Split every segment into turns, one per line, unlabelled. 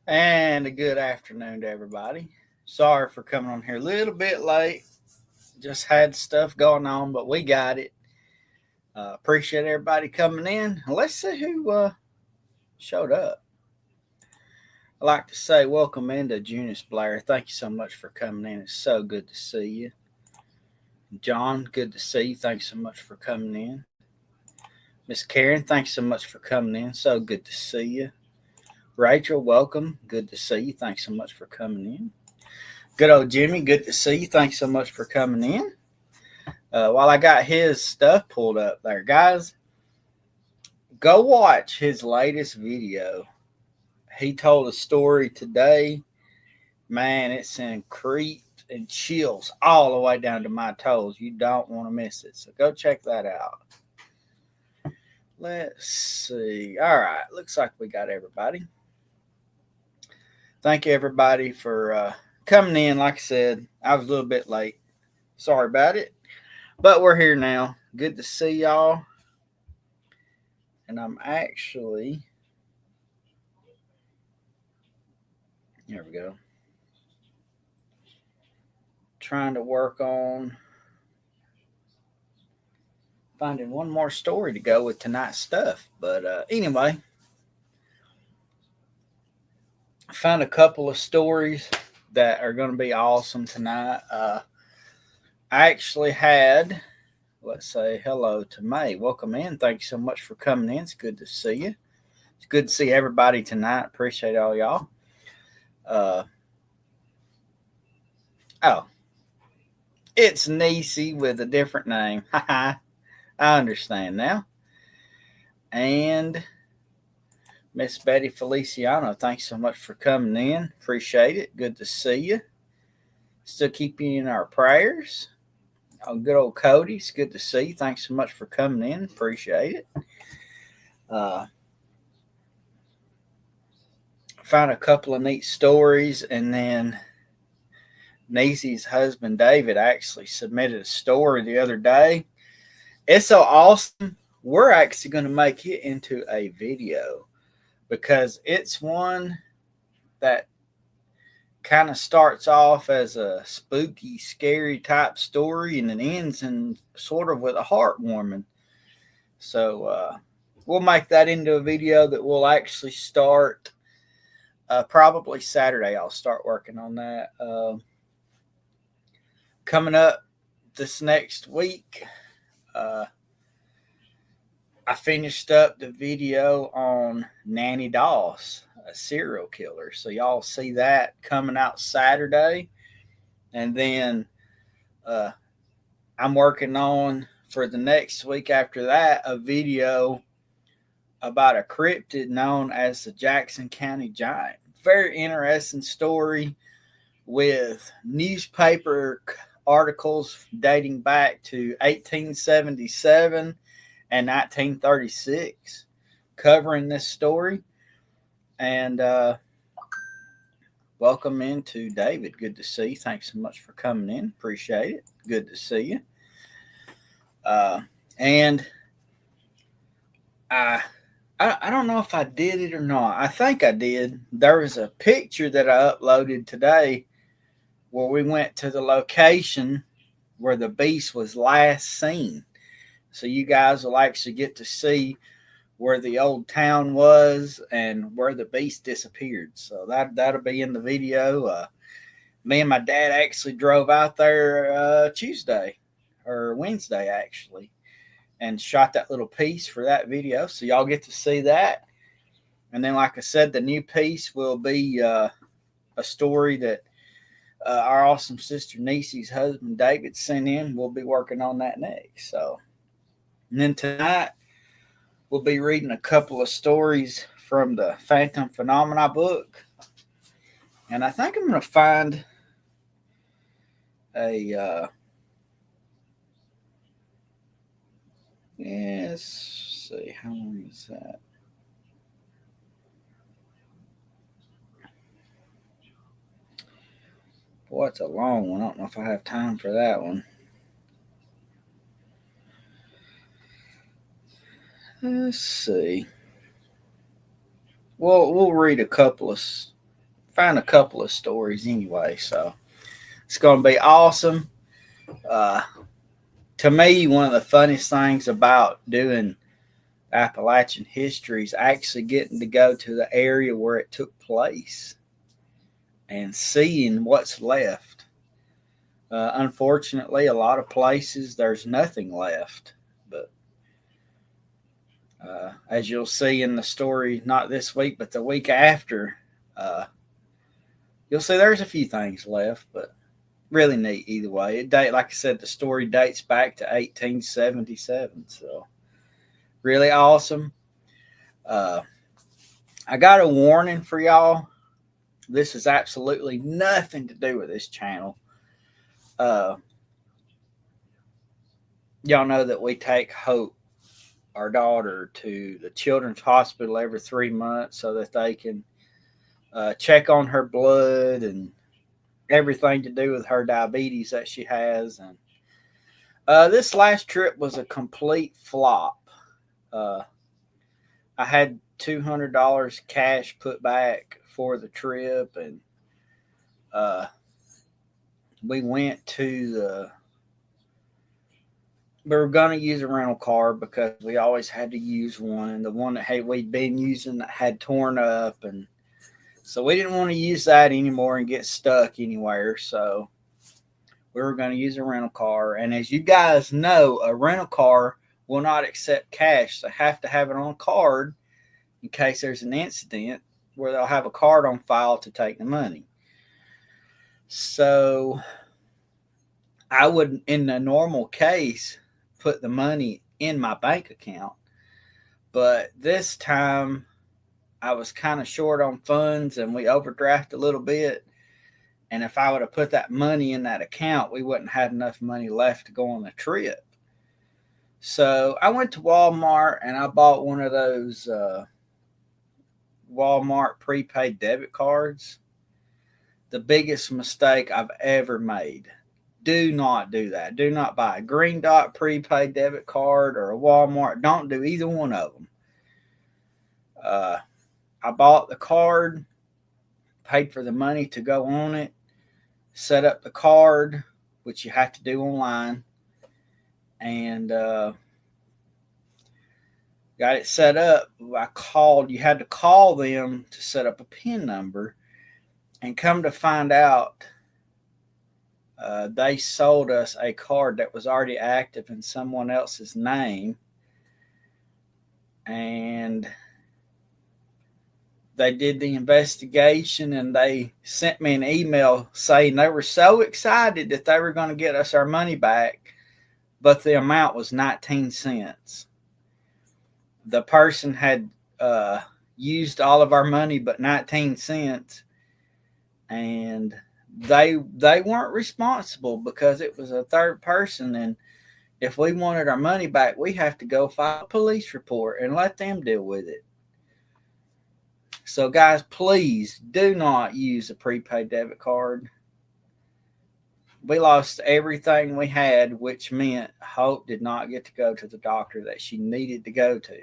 And a good afternoon to everybody. Sorry for coming on here a little bit late. Just had stuff going on, but we got it. Appreciate everybody coming in. Let's see who showed up. I'd like to say welcome into Junius Blair. Thank you so much for coming in. It's so good to see you. John, good to see you. Thanks so much for coming in. Miss Karen, thanks so much for coming in. So good to see you. Rachel, welcome. Good to see you. Thanks so much for coming in. Good old Jimmy, good to see you. Thanks so much for coming in. While I got his stuff pulled up there, guys, go watch his latest video. He told a story today. Man, it sent creeps and chills all the way down to my toes. You don't want to miss it. So go check that out. Let's see. All right. Looks like we got everybody. Thank you, everybody, for coming in. Like I said, I was a little bit late. Sorry about it. But we're here now. Good to see y'all. And I'm actually, here we go, trying to work on finding one more story to go with tonight's stuff. But anyway, I found a couple of stories that are going to be awesome tonight. I actually had, let's say hello to May. Welcome in. Thank you so much for coming in. It's good to see you. It's good to see everybody tonight. Appreciate all y'all. Oh, it's Niecy with a different name. I understand now. And Miss Betty Feliciano, thanks so much for coming in. Appreciate it. Good to see you. Still keep you in our prayers. Oh, good old Cody, it's good to see you. Thanks so much for coming in. Appreciate it. Found a couple of neat stories, and then Niecy's husband David actually submitted a story the other day. It's so awesome. We're actually going to make it into a video because it's one that kind of starts off as a spooky, scary type story and it ends in sort of with a heartwarming. So we'll make that into a video that we'll actually start probably Saturday. I'll start working on that. Coming up this next week, I finished up the video on Nanny Doss, a serial killer. So y'all see that coming out Saturday. And then I'm working on, for the next week after that, a video about a cryptid known as the Jackson County Giant. Very interesting story with newspaper articles dating back to 1877 and 1936 covering this story. And welcome into David. Good to see you. Thanks so much for coming in. Appreciate it. Good to see you. And I don't know if I did it or not. I think I did. There was a picture that I uploaded today where we went to the location where the beast was last seen. So you guys will actually get to see where the old town was and where the beast disappeared. So that'll be in the video. Me and my dad actually drove out there Tuesday or Wednesday actually and shot that little piece for that video. So y'all get to see that. And then, like I said, the new piece will be a story that our awesome sister Niecy's husband David sent in. We'll be working on that next. So, and then tonight we'll be reading a couple of stories from the Phantom Phenomena book. And I think I'm going to find a let's see, how long is that? Boy, it's a long one. I don't know if I have time for that one. Let's see. Well, we'll read a couple of find a couple of stories anyway. So it's going to be awesome. Uh, to me, one of the funniest things about doing Appalachian history is actually getting to go to the area where it took place and seeing what's left. Unfortunately, a lot of places there's nothing left. But as you'll see in the story, not this week, but the week after, uh, you'll see there's a few things left, but really neat either way. Like I said, the story dates back to 1877, so really awesome. Uh, I got a warning for y'all. This has absolutely nothing to do with this channel. Uh, y'all know that we take Hope, our daughter, to the Children's Hospital every 3 months so that they can check on her blood and everything to do with her diabetes that she has. And this last trip was a complete flop. I had $200 cash put back for the trip, and we went to we were going to use a rental car because we always had to use one, and the one that we'd been using had torn up, and so we didn't want to use that anymore and get stuck anywhere. So we were going to use a rental car, and as you guys know, a rental car will not accept cash. They have to have it on a card in case there's an incident where they'll have a card on file to take the money. So I would, in the normal case, put the money in my bank account. But this time I was kind of short on funds and we overdrafted a little bit. And if I would have put that money in that account, we wouldn't have enough money left to go on the trip. So I went to Walmart and I bought one of those Walmart prepaid debit cards. The biggest mistake I've ever made. Do not do that. Do not buy a Green Dot prepaid debit card or a Walmart. Don't do either one of them. I bought the card, paid for the money to go on it, set up the card, which you have to do online, and got it set up. You had to call them to set up a PIN number, and come to find out, they sold us a card that was already active in someone else's name, and they did the investigation and they sent me an email saying they were so excited that they were going to get us our money back, but the amount was 19 cents. The person had used all of our money but 19 cents, and they weren't responsible because it was a third person, and if we wanted our money back, we have to go file a police report and let them deal with it. So guys, please do not use a prepaid debit card. We lost everything we had, which meant Hope did not get to go to the doctor that she needed to go to.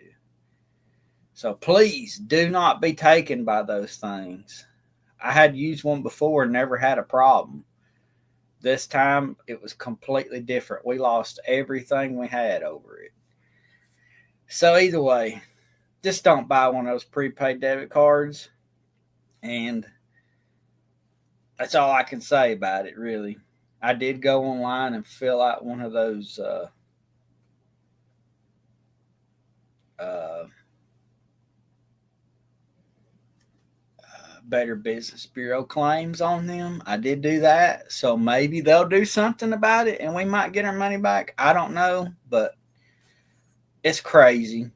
So please do not be taken by those things. I had used one before and never had a problem. This time it was completely different. We lost everything we had over it. So either way, just don't buy one of those prepaid debit cards. And that's all I can say about it, really. I did go online and fill out one of those Better Business Bureau claims on them. I did do that. So maybe they'll do something about it and we might get our money back. I don't know, but it's crazy.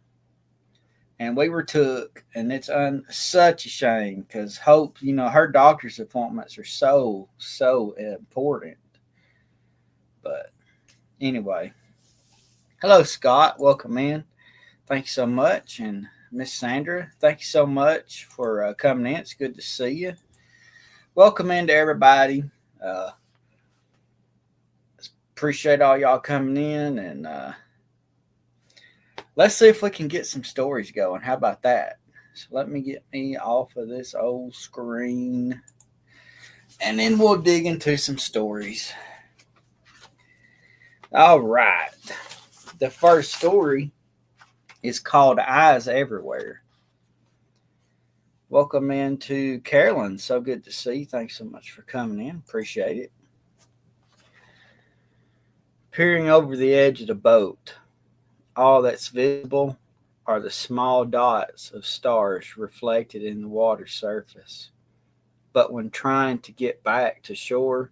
And we were took, and it's such a shame because Hope, her doctor's appointments are so important. But anyway, hello, Scott. Welcome in. Thank you so much. And Miss Sandra, thank you so much for coming in. It's good to see you. Welcome in to everybody. Appreciate all y'all coming in, and let's see if we can get some stories going. How about that? So let me get me off of this old screen. and then we'll dig into some stories. All right. The first story is called Eyes Everywhere. Welcome into Carolyn. So good to see you. Thanks so much for coming in. Appreciate it. Peering over the edge of the boat, all that's visible are the small dots of stars reflected in the water surface. But when trying to get back to shore,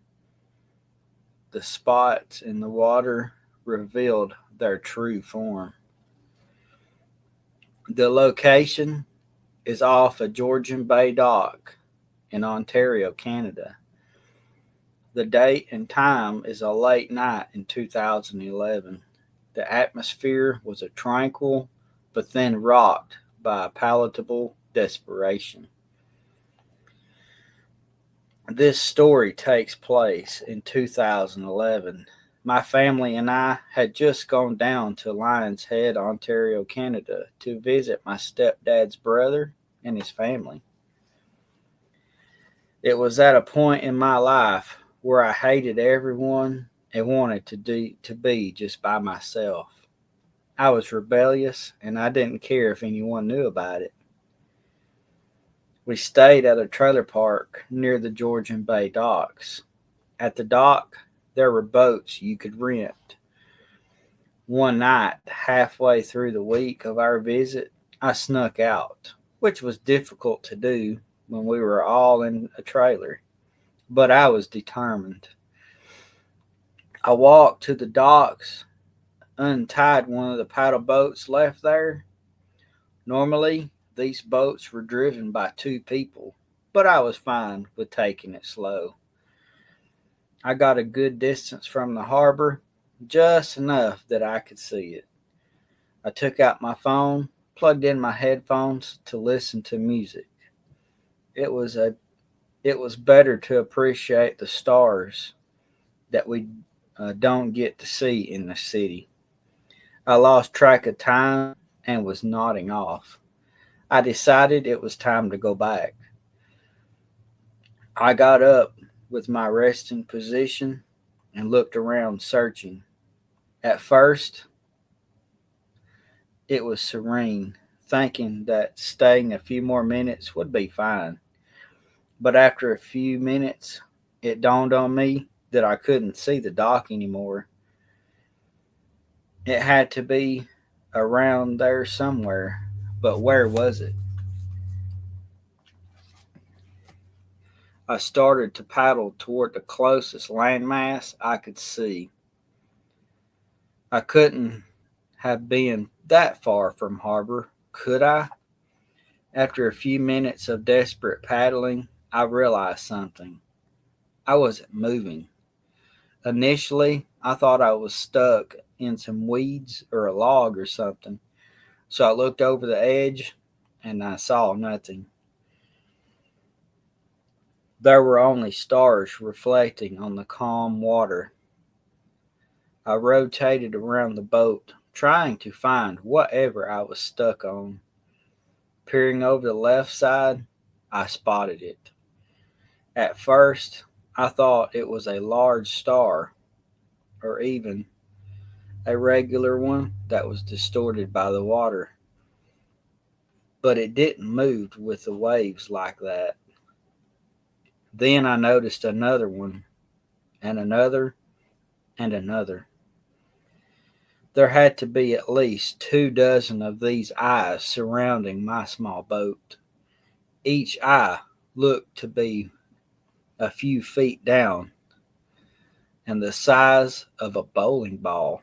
the spots in the water revealed their true form. The location is off a Georgian Bay dock in Ontario, Canada. The date and time is a late night in 2011. The atmosphere was a tranquil, but then rocked by a palatable desperation. This story takes place in 2011. My family and I had just gone down to Lions Head, Ontario, Canada to visit my stepdad's brother and his family. It was at a point in my life where I hated everyone and wanted to be just by myself. I was rebellious and I didn't care if anyone knew about it. We stayed at a trailer park near the Georgian Bay docks. At the dock, there were boats you could rent. One night, halfway through the week of our visit, I snuck out, which was difficult to do when we were all in a trailer, but I was determined. I walked to the docks, untied one of the paddle boats left there. Normally, these boats were driven by two people, but I was fine with taking it slow. I got a good distance from the harbor, just enough that I could see it. I took out my phone, plugged in my headphones to listen to music. It was a it was better to appreciate the stars that we don't get to see in the city. I lost track of time and was nodding off. I decided it was time to go back. I got up with my resting position and looked around searching. At first, it was serene, thinking that staying a few more minutes would be fine. But after a few minutes, it dawned on me that I couldn't see the dock anymore. It had to be around there somewhere, but where was it? I started to paddle toward the closest landmass I could see. I couldn't have been that far from harbor, could I? After a few minutes of desperate paddling, I realized something. I wasn't moving. Initially, I thought I was stuck in some weeds or a log or something, so I looked over the edge and I saw nothing. There were only stars reflecting on the calm water. I rotated around the boat, trying to find whatever I was stuck on. Peering over the left side, I spotted it. At first, I thought it was a large star, or even a regular one that was distorted by the water. But it didn't move with the waves like that. Then I noticed another one, and another, and another. There had to be at least 2 dozen of these eyes surrounding my small boat. Each eye looked to be a few feet down and the size of a bowling ball.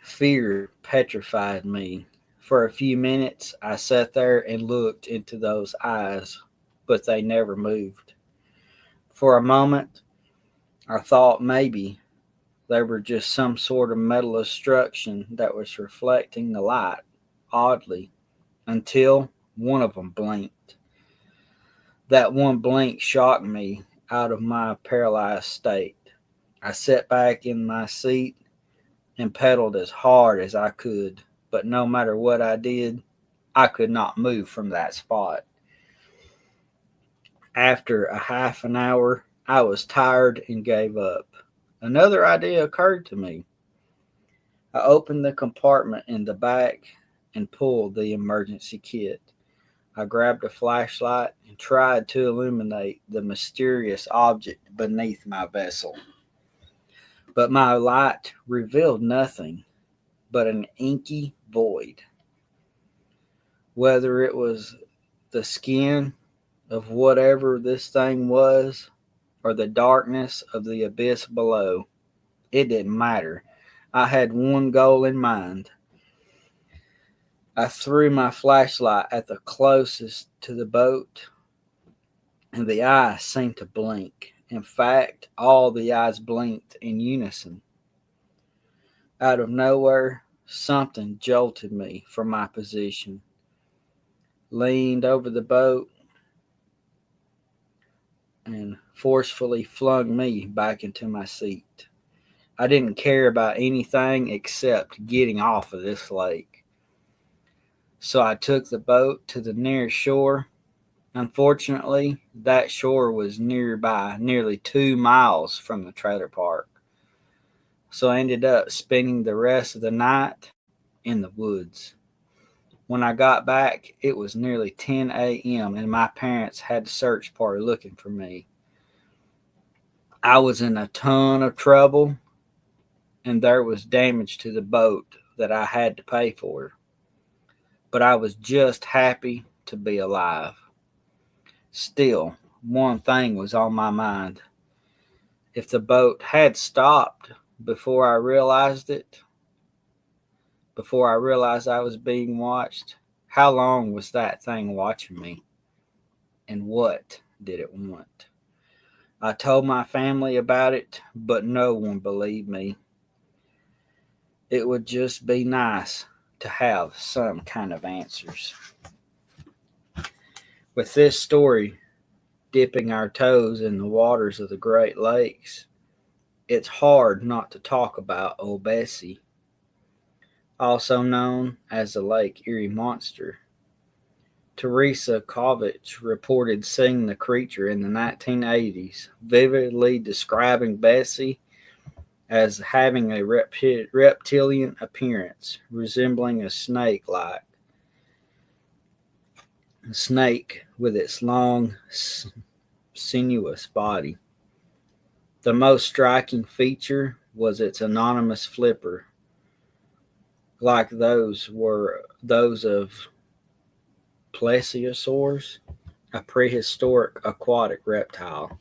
Fear petrified me. For a few minutes, I sat there and looked into those eyes, but they never moved. For a moment, I thought maybe they were just some sort of metal obstruction that was reflecting the light, oddly, until one of them blinked. That one blink shocked me out of my paralyzed state. I sat back in my seat and pedaled as hard as I could, but no matter what I did, I could not move from that spot. After a half an hour, I was tired and gave up. Another idea occurred to me. I opened the compartment in the back and pulled the emergency kit. I grabbed a flashlight and tried to illuminate the mysterious object beneath my vessel. But my light revealed nothing but an inky void. Whether it was the skin of whatever this thing was or the darkness of the abyss below, it didn't matter. I had one goal in mind. I threw my flashlight at the closest to the boat, and the eye seemed to blink. In fact, all the eyes blinked in unison. Out of nowhere, something jolted me from my position, leaned over the boat, and forcefully flung me back into my seat. I didn't care about anything except getting off of this lake. So I took the boat to the nearest shore. Unfortunately, that shore was nearby, nearly 2 miles from the trailer park. So I ended up spending the rest of the night in the woods. When I got back, it was nearly 10 a.m., and my parents had a search party looking for me. I was in a ton of trouble, and there was damage to the boat that I had to pay for. But I was just happy to be alive. Still, one thing was on my mind. If the boat had stopped before I realized it, before I realized I was being watched, how long was that thing watching me? And what did it want? I told my family about it, but no one believed me. It would just be nice to have some kind of answers. With this story dipping our toes in the waters of the Great Lakes, it's hard not to talk about Old Bessie, also known as the Lake Erie Monster. Teresa Kovich reported seeing the creature in the 1980s, vividly describing Bessie as having a reptilian appearance, resembling a snake with its long, sinuous body. The most striking feature was its anonymous flipper, like those of plesiosaurs, a prehistoric aquatic reptile.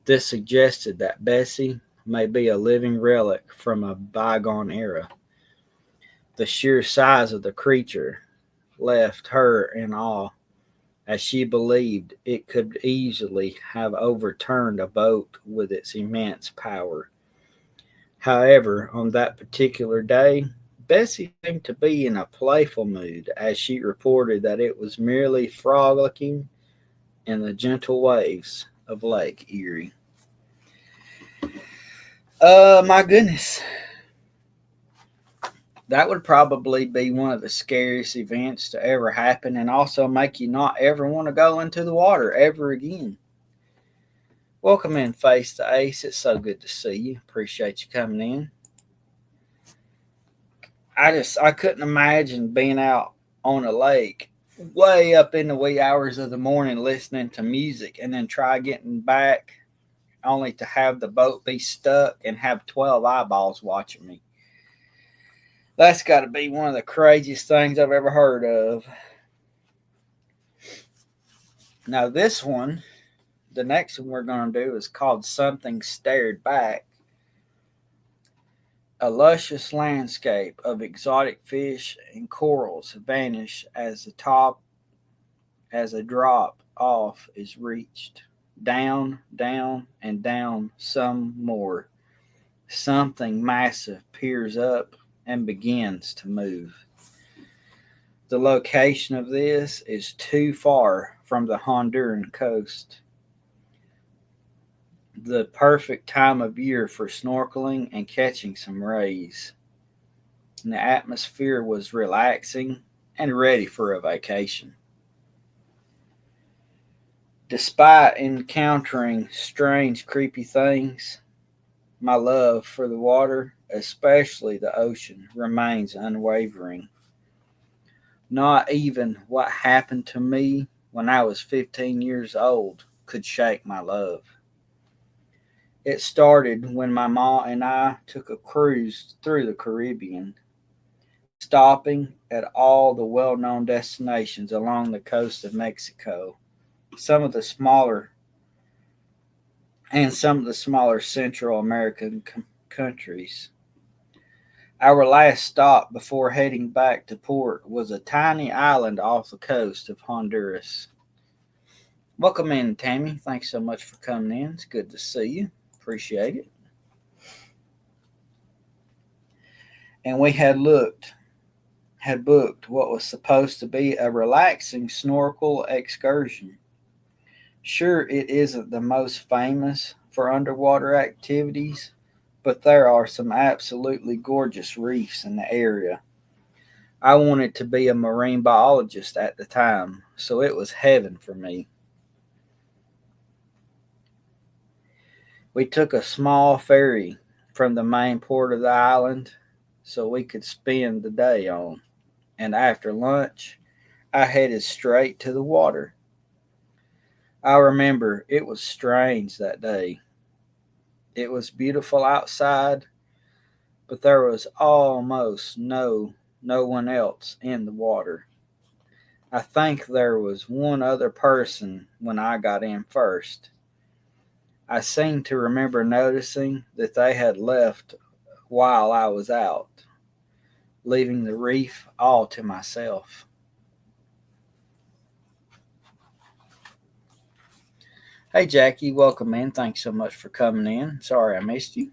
This suggested that Bessie may be a living relic from a bygone era. The sheer size of the creature left her in awe, as she believed it could easily have overturned a boat with its immense power. However, on that particular day, Bessie seemed to be in a playful mood as she reported that it was merely frolicking in the gentle waves of Lake Erie. My goodness. That would probably be one of the scariest events to ever happen and also make you not ever want to go into the water ever again. Welcome in, Face to Ace. It's so good to see you. Appreciate you coming in. I couldn't imagine being out on a lake way up in the wee hours of the morning listening to music and then try getting back only to have the boat be stuck and have 12 eyeballs watching me. That's got to be one of the craziest things I've ever heard of. Now, the next one we're going to do is called Something Stared Back. A luscious landscape of exotic fish and corals vanish as a drop off is reached. Down, down, and down some more. Something massive peers up and begins to move. The location of this is too far from the Honduran coast. The perfect time of year for snorkeling and catching some rays. And the atmosphere was relaxing and ready for a vacation. Despite encountering strange, creepy things, my love for the water, especially the ocean, remains unwavering. Not even what happened to me when I was 15 years old could shake my love. It started when my mom and I took a cruise through the Caribbean, stopping at all the well known destinations along the coast of Mexico, some of the smaller some of the smaller Central American countries. Our last stop before heading back to port was a tiny island off the coast of Honduras. Welcome in, Tammy. Thanks so much for coming in. It's good to see you. Appreciate it. And we had booked what was supposed to be a relaxing snorkel excursion. Sure, it isn't the most famous for underwater activities, but there are some absolutely gorgeous reefs in the area. I wanted to be a marine biologist at the time, so it was heaven for me. We took a small ferry from the main port of the island so we could spend the day on, and after lunch, I headed straight to the water. I remember it was strange that day. It was beautiful outside, but there was almost no one else in the water. I think there was one other person when I got in first. I seem to remember noticing that they had left while I was out, leaving the reef all to myself. Hey Jackie, welcome in. Thanks so much for coming in. Sorry I missed you.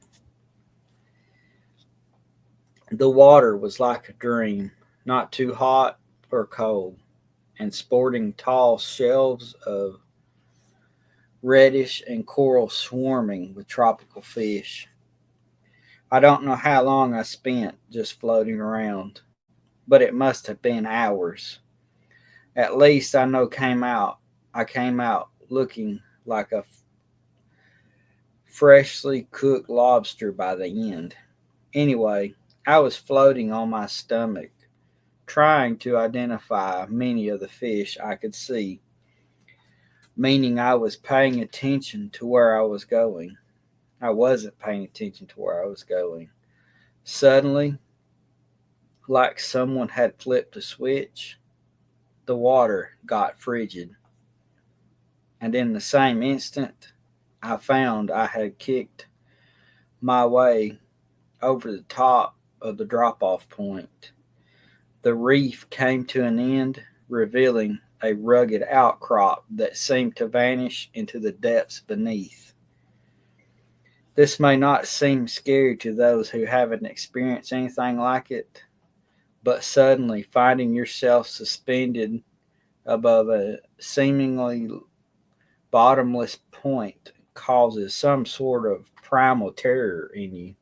The water was like a dream, not too hot or cold, and sporting tall shelves of reddish and coral swarming with tropical fish. I don't know how long I spent just floating around, but it must have been hours. At least I came out looking like a freshly cooked lobster by the end. Anyway, I was floating on my stomach, trying to identify many of the fish I could see, meaning I was paying attention to where I was going. I wasn't paying attention to where I was going. Suddenly, like someone had flipped a switch, the water got frigid. And in the same instant, I found I had kicked my way over the top of the drop off point. The reef came to an end, revealing a rugged outcrop that seemed to vanish into the depths beneath. This may not seem scary to those who haven't experienced anything like it, but suddenly finding yourself suspended above a seemingly bottomless point causes some sort of primal terror in you.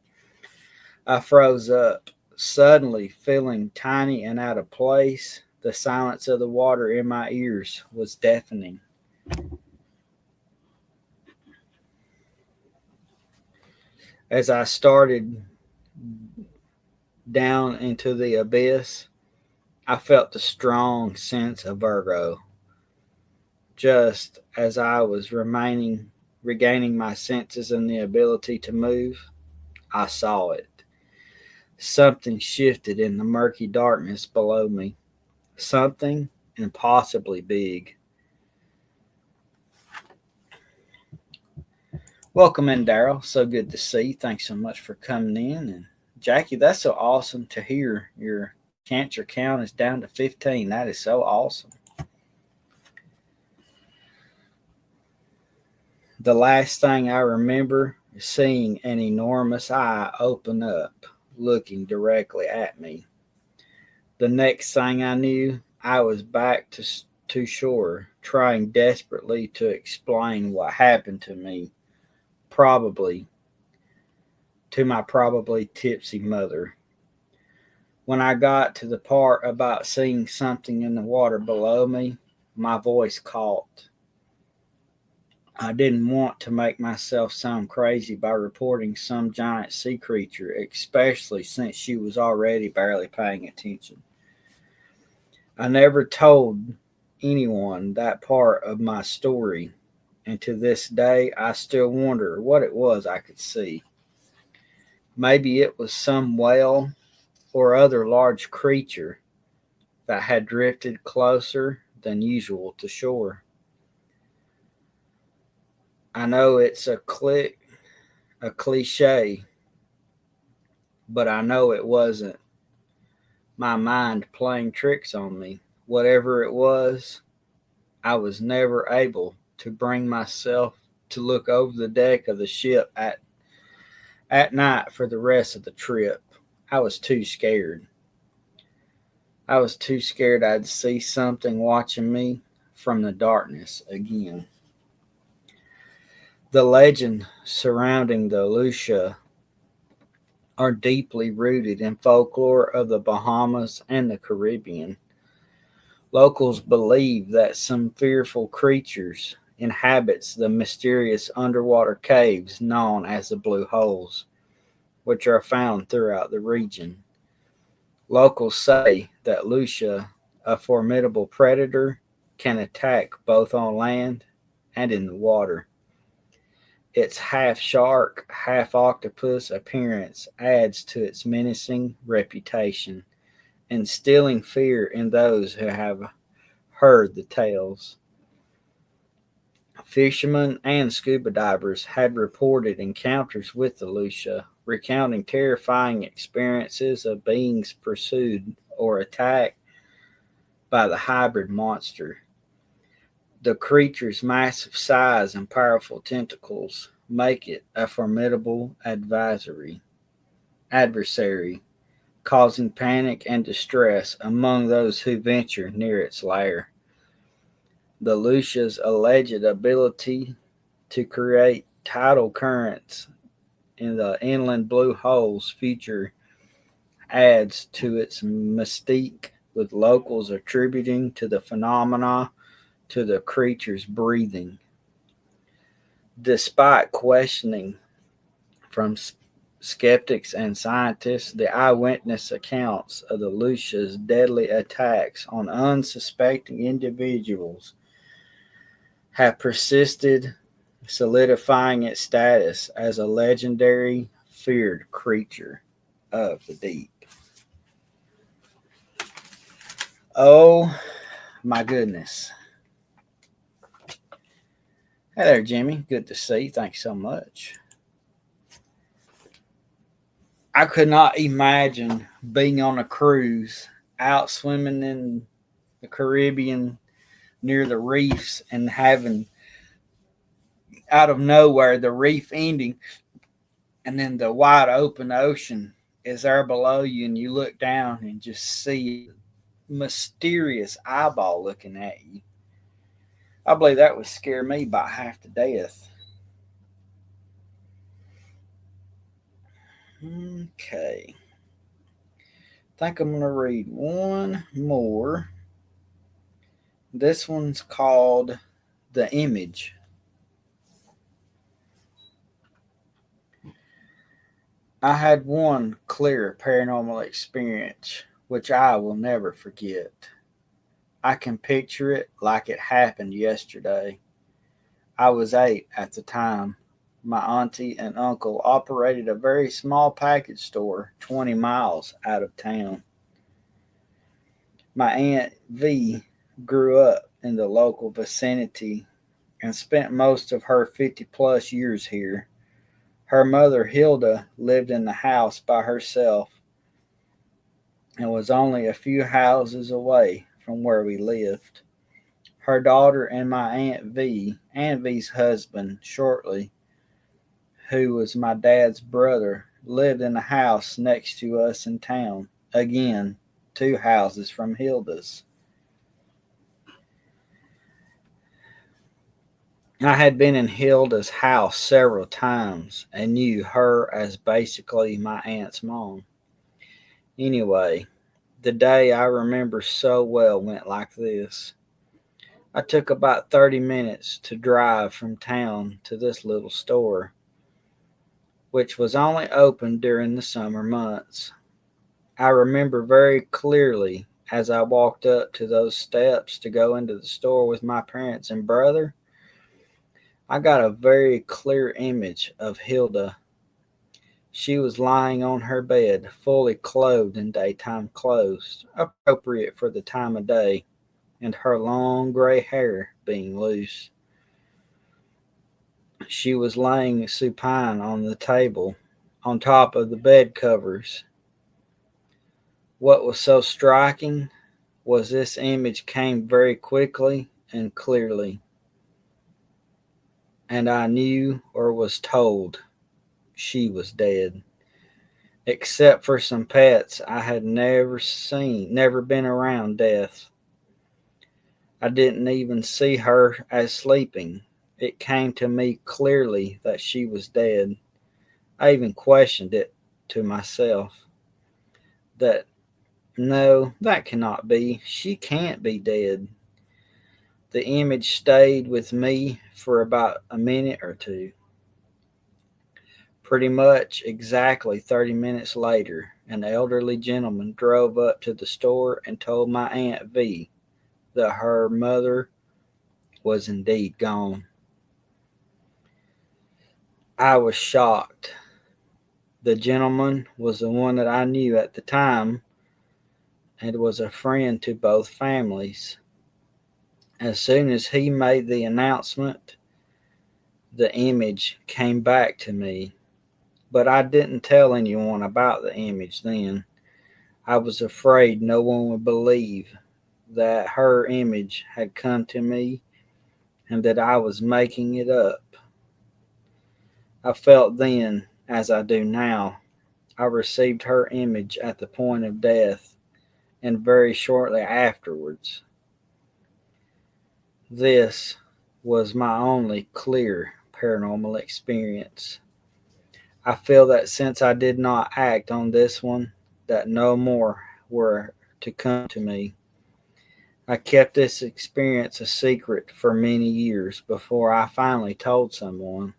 I froze up, suddenly feeling tiny and out of place. The silence of the water in my ears was deafening. As I started down into the abyss, I felt a strong sense of vertigo. Just as I was regaining my senses and the ability to move, I saw it. Something shifted in the murky darkness below me. Something impossibly big. Welcome in, Daryl. So good to see you. Thanks so much for coming in. And Jackie, that's so awesome to hear. Your cancer count is down to 15. That is so awesome. The last thing I remember is seeing an enormous eye open up, looking directly at me. The next thing I knew, I was back to shore, trying desperately to explain what happened to me, probably to my probably tipsy mother. When I got to the part about seeing something in the water below me, my voice caught. I didn't want to make myself sound crazy by reporting some giant sea creature, especially since she was already barely paying attention. I never told anyone that part of my story, and to this day I still wonder what it was I could see. Maybe it was some whale or other large creature that had drifted closer than usual to shore. I know it's a cliche, but I know it wasn't my mind playing tricks on me. Whatever it was, I was never able to bring myself to look over the deck of the ship at night for the rest of the trip. I was too scared. I was too scared I'd see something watching me from the darkness again. The legend surrounding the Lucia are deeply rooted in folklore of the Bahamas and the Caribbean. Locals believe that some fearful creatures inhabits the mysterious underwater caves known as the Blue Holes, which are found throughout the region. Locals say that Lucia, a formidable predator, can attack both on land and in the water. Its half shark, half octopus appearance adds to its menacing reputation, instilling fear in those who have heard the tales. Fishermen and scuba divers had reported encounters with the Lucia, recounting terrifying experiences of beings pursued or attacked by the hybrid monster. The creature's massive size and powerful tentacles make it a formidable adversary, causing panic and distress among those who venture near its lair. The Lucia's alleged ability to create tidal currents in the inland blue holes feature adds to its mystique, with locals attributing to the phenomena to the creature's breathing. Despite questioning from skeptics and scientists, the eyewitness accounts of the Lucia's deadly attacks on unsuspecting individuals have persisted, solidifying its status as a legendary, feared creature of the deep. Oh my goodness. Hey there, Jimmy. Good to see you. Thanks so much. I could not imagine being on a cruise out swimming in the Caribbean near the reefs and having out of nowhere the reef ending and then the wide open ocean is there below you and you look down and just see a mysterious eyeball looking at you. I believe that would scare me about half to death. Okay. I think I'm going to read one more. This one's called The Image. I had one clear paranormal experience which I will never forget. I can picture it like it happened yesterday. I was 8 at the time. My auntie and uncle operated a very small package store 20 miles out of town. My Aunt V grew up in the local vicinity and spent most of her 50 plus years here. Her mother, Hilda, lived in the house by herself and was only a few houses away from where we lived. Her daughter and my Aunt V's husband, Shortly, who was my dad's brother, lived in the house next to us in town. Again, 2 houses from Hilda's. I had been in Hilda's house several times and knew her as basically my aunt's mom. Anyway, the day I remember so well went like this. I took about 30 minutes to drive from town to this little store, which was only open during the summer months. I remember very clearly as I walked up to those steps to go into the store with my parents and brother, I got a very clear image of Hilda. She was lying on her bed, fully clothed in daytime clothes, appropriate for the time of day, and her long gray hair being loose. She was laying supine on the table, on top of the bed covers. What was so striking was this image came very quickly and clearly, and I knew or was told she was dead. Except for some pets, I had never been around death. I didn't even see her as sleeping. It came to me clearly that she was dead. I even questioned it to myself that no, that cannot be. She can't be dead. The image stayed with me for about a minute or two. Pretty much exactly 30 minutes later, an elderly gentleman drove up to the store and told my Aunt V that her mother was indeed gone. I was shocked. The gentleman was the one that I knew at the time and was a friend to both families. As soon as he made the announcement, the image came back to me, but I didn't tell anyone about the image then. I was afraid no one would believe that her image had come to me and that I was making it up. I felt then, as I do now, I received her image at the point of death and very shortly afterwards. This was my only clear paranormal experience. I feel that since I did not act on this one, that no more were to come to me. I kept this experience a secret for many years before I finally told someone.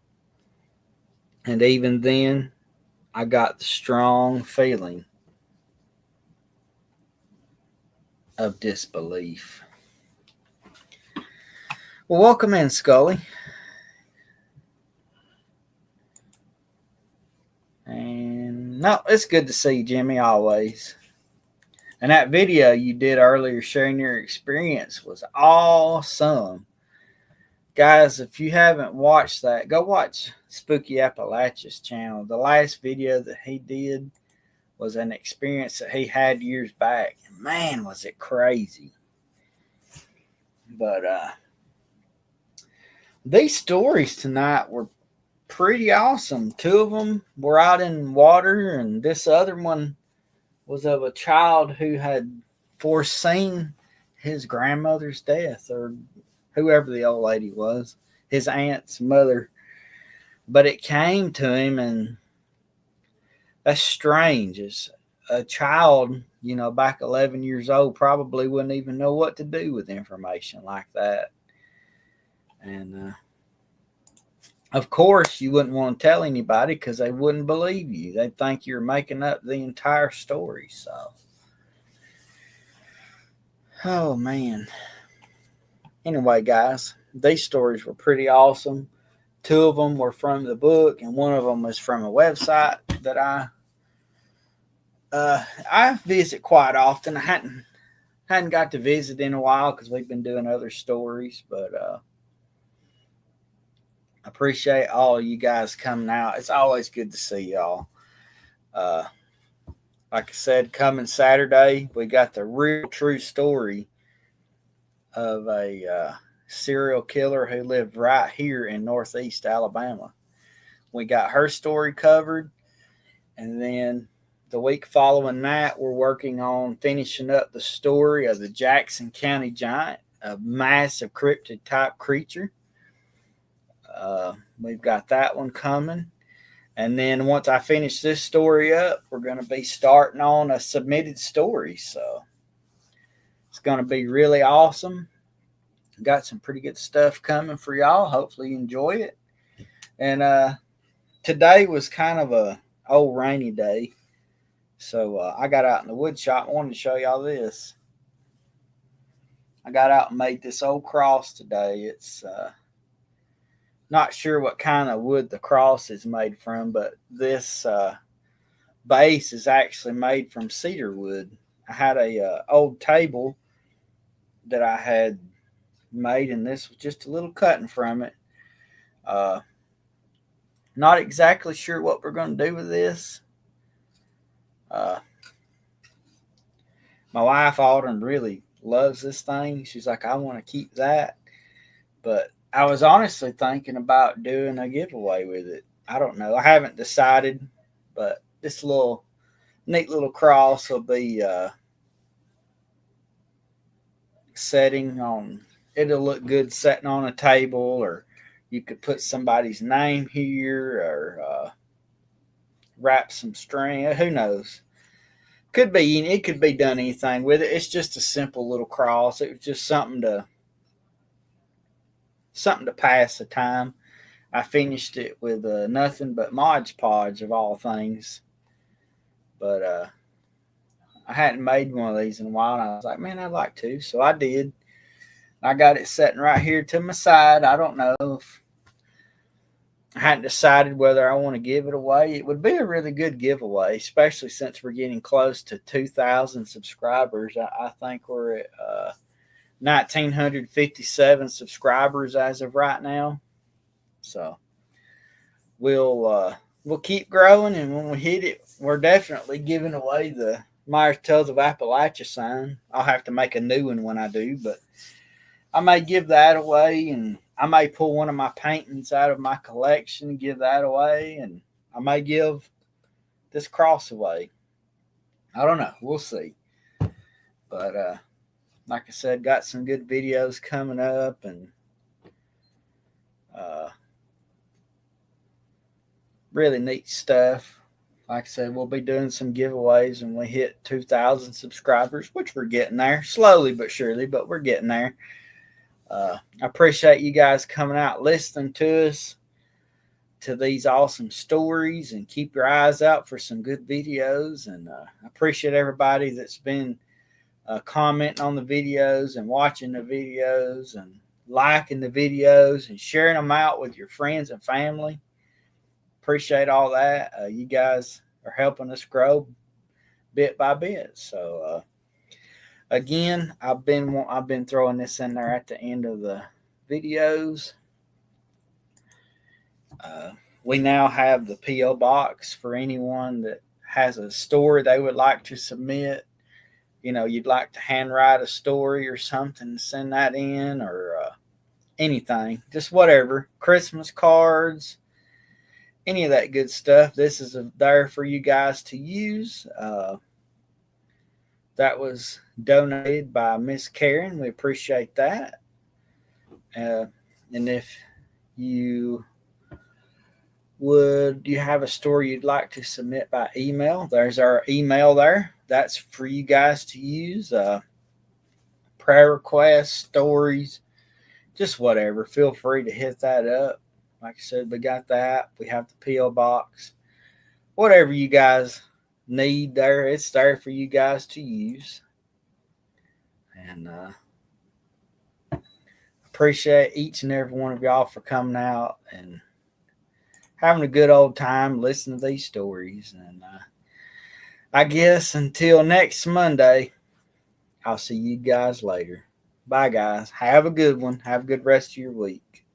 And even then, I got the strong feeling of disbelief. Well, welcome in, Scully. And no, it's good to see you, Jimmy, always. And that video you did earlier sharing your experience was awesome. Guys, if you haven't watched that, go watch Spooky Appalachia's channel. The last video that he did was an experience that he had years back. Man, was it crazy. But these stories tonight were pretty awesome. Two of them were out in water, and this other one was of a child who had foreseen his grandmother's death, or whoever the old lady was, his aunt's mother. But it came to him, and that's strange. As a child, back 11 years old, probably wouldn't even know what to do with information like that. And of course, you wouldn't want to tell anybody because they wouldn't believe you. They'd think you're making up the entire story. So, oh man. Anyway, guys, these stories were pretty awesome. Two of them were from the book, and one of them was from a website that I visit quite often. I hadn't got to visit in a while because we've been doing other stories, but I appreciate all of you guys coming out. It's always good to see y'all. Like I said, coming Saturday, we got the real true story of a serial killer who lived right here in Northeast Alabama. We got her story covered, and then the week following that, we're working on finishing up the story of the Jackson County Giant, a massive cryptid type creature. We've got that one coming. And then once I finish this story up, we're going to be starting on a submitted story. So it's going to be really awesome. Got some pretty good stuff coming for y'all. Hopefully you enjoy it. And today was kind of a old rainy day. So I got out in the wood shop. I wanted to show y'all this. I got out and made this old cross today. It's not sure what kind of wood the cross is made from, but this base is actually made from cedar wood. I had a old table that I had made, and this was just a little cutting from it. Not exactly sure what we're going to do with this. My wife Autumn really loves this thing. She's like, I want to keep that. But I was honestly thinking about doing a giveaway with it. I don't know. I haven't decided, but this little neat little cross will be setting on. It'll look good setting on a table, or you could put somebody's name here, or wrap some string. Who knows? It could be done anything with it. It's just a simple little cross. It was just something to pass the time. I finished it with nothing but Mod Podge of all things. But I hadn't made one of these in a while, and I was like, man, I'd like to. So I did. I got it sitting right here to my side. I don't know if I hadn't decided whether I want to give it away. It would be a really good giveaway, especially since we're getting close to 2,000 subscribers. I think we're at 1,957 subscribers as of right now. So we'll keep growing, and when we hit it, we're definitely giving away the Myers Tales of Appalachia sign. I'll have to make a new one when I do, but I may give that away, and I may pull one of my paintings out of my collection and give that away, and I may give this cross away. I don't know. We'll see. But like I said, got some good videos coming up, and really neat stuff. Like I said, we'll be doing some giveaways when we hit 2,000 subscribers, which we're getting there, slowly but surely, but we're getting there. I appreciate you guys coming out listening to us, to these awesome stories, and keep your eyes out for some good videos. And I appreciate everybody that's been commenting on the videos and watching the videos and liking the videos and sharing them out with your friends and family. Appreciate all that. You guys are helping us grow bit by bit. So again, I've been throwing this in there at the end of the videos. We now have the P.O. box for anyone that has a story they would like to submit. You know, you'd like to handwrite a story or something, send that in, or anything, just whatever. Christmas cards, any of that good stuff. This is there for you guys to use. That was donated by Miss Karen. We appreciate that. And if you have a story you'd like to submit by email, there's our email there. That's for you guys to use. Prayer requests, stories, just whatever. Feel free to hit that up. Like I said, we got that. We have the P.O. box. Whatever you guys need there, it's there for you guys to use. And appreciate each and every one of y'all for coming out and having a good old time listening to these stories. And I guess until next Monday, I'll see you guys later. Bye, guys. Have a good one. Have a good rest of your week.